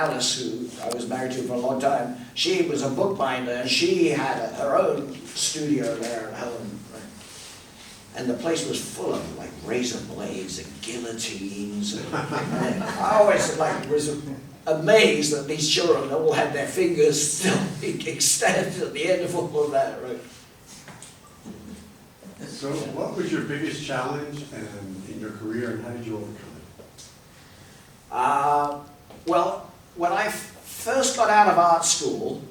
Alice, who I was married to for a long time, she was a bookbinder, and she had her own studio there at home. Right? And the place was full of like razor blades and guillotines. And I always was amazed that these children all had their fingers still extended at the end of all of that. Right? So, what was your biggest challenge in your career, and how did you overcome it? Well, when I first got out of art school,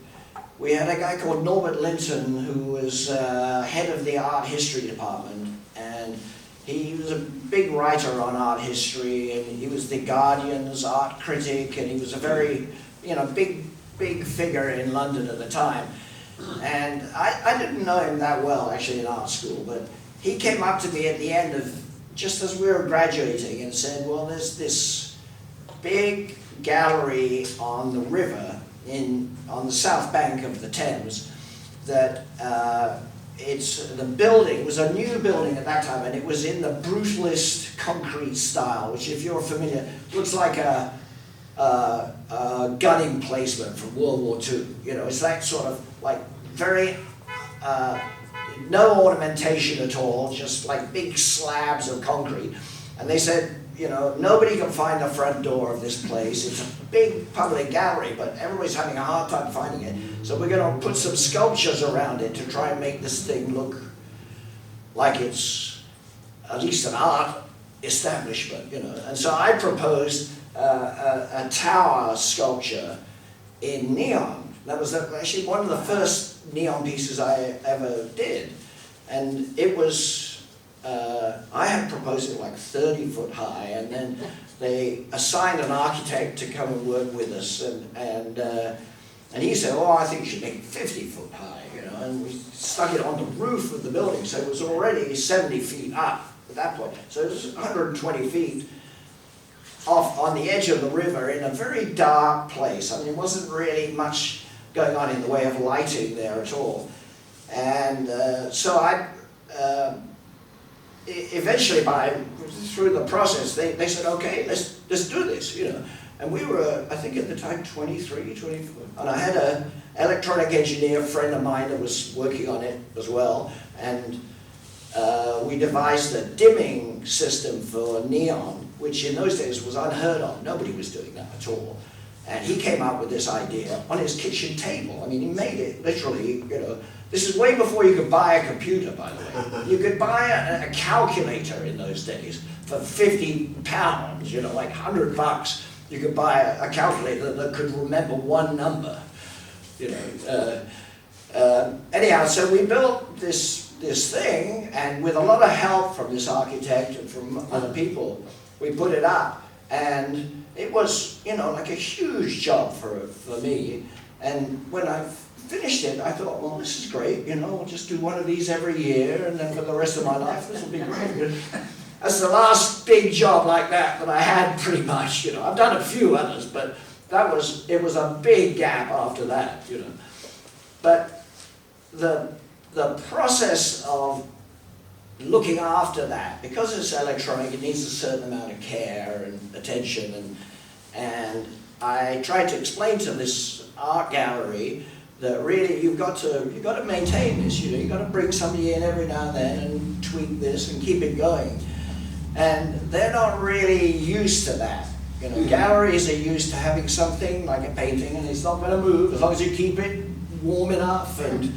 we had a guy called Norbert Linton who was head of the art history department, and he was a big writer on art history, and he was the Guardian's art critic, and he was a very, big figure in London at the time. And I didn't know him that well actually in art school, but he came up to me at the end of, just as we were graduating, and said, well, there's this big gallery on the river on the south bank of the Thames that the building was a new building at that time, and it was in the brutalist concrete style, which, if you're familiar, looks like a gun emplacement from World War II. It's that sort of like very no ornamentation at all, just like big slabs of concrete. And they said, nobody can find the front door of this place. It's a big public gallery, but everybody's having a hard time finding it. So we're going to put some sculptures around it to try and make this thing look like it's at least an art establishment, And so I proposed a tower sculpture in neon. That was actually one of the first neon pieces I ever did. And it was, I had proposed it like 30 foot high, and then they assigned an architect to come and work with us, and he said, I think you should make it 50 foot high, and we stuck it on the roof of the building, so it was already 70 feet up at that point. So it was 120 feet off on the edge of the river in a very dark place. I mean, it wasn't really much going on in the way of lighting there at all. And so I, eventually through the process, they said, okay, let's do this, And we were, I think at the time, 23, 24. And I had an electronic engineer friend of mine that was working on it as well. And we devised a dimming system for neon, which in those days was unheard of. Nobody was doing that at all. And he came up with this idea on his kitchen table. I mean, he made it literally, This is way before you could buy a computer, by the way. You could buy a calculator in those days for £50, like $100. You could buy a calculator that could remember one number, Anyhow, so we built this thing, and with a lot of help from this architect and from other people, we put it up. And it was, like a huge job for me. And when I finished it, I thought, well, this is great, we'll just do one of these every year, and then for the rest of my life, this will be great. That's the last big job like that I had, pretty much, I've done a few others, but it was a big gap after that, But the process of looking after that, because it's electronic, it needs a certain amount of care and attention, and I tried to explain to this art gallery that really you've got to maintain this, you've got to bring somebody in every now and then and tweak this and keep it going. And they're not really used to that. Galleries are used to having something like a painting, and it's not going to move as long as you keep it warm enough and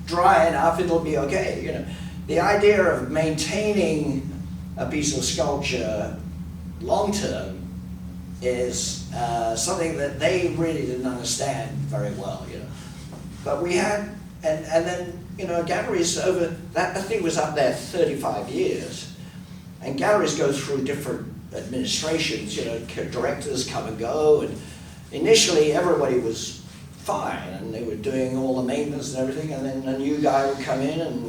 dry enough, it'll be okay. The idea of maintaining a piece of sculpture long term is something that they really didn't understand very well, But we had, and then, galleries over, that thing was up there 35 years, and galleries go through different administrations, directors come and go, and initially everybody was fine, and they were doing all the maintenance and everything, and then a new guy would come in and